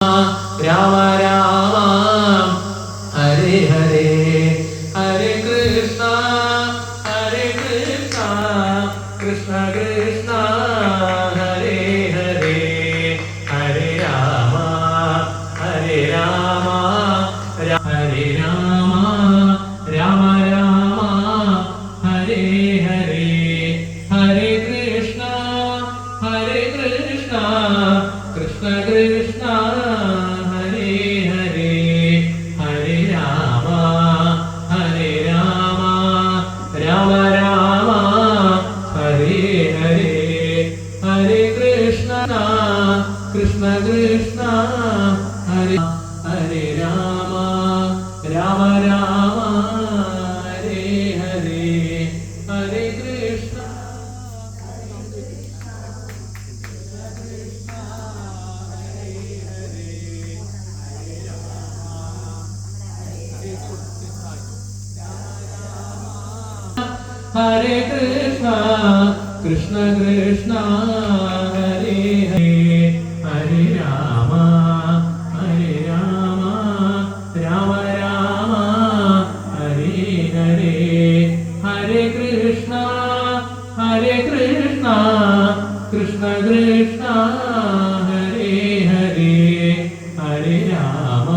Rama Rama Hare Hare Hare Krishna Krishna Krishna Hare Hare Hare Rama Hare Rama Hare Rama Rama Rama Hare Hare Hare Krishna Krishna Krishna Hare Hare Hare Rama Rama Rama Hare Hare Hare Krishna Krishna Krishna Hare Hare Rama Rama Hare Hare Hare Krishna Hare Krishna Krishna Krishna Hare Hare Hare Rama Rama Hare Hare Hare Krishna Krishna Krishna Hare Hare Hare Rama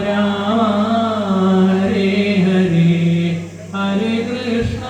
Rama Hare Hare Hare Krishna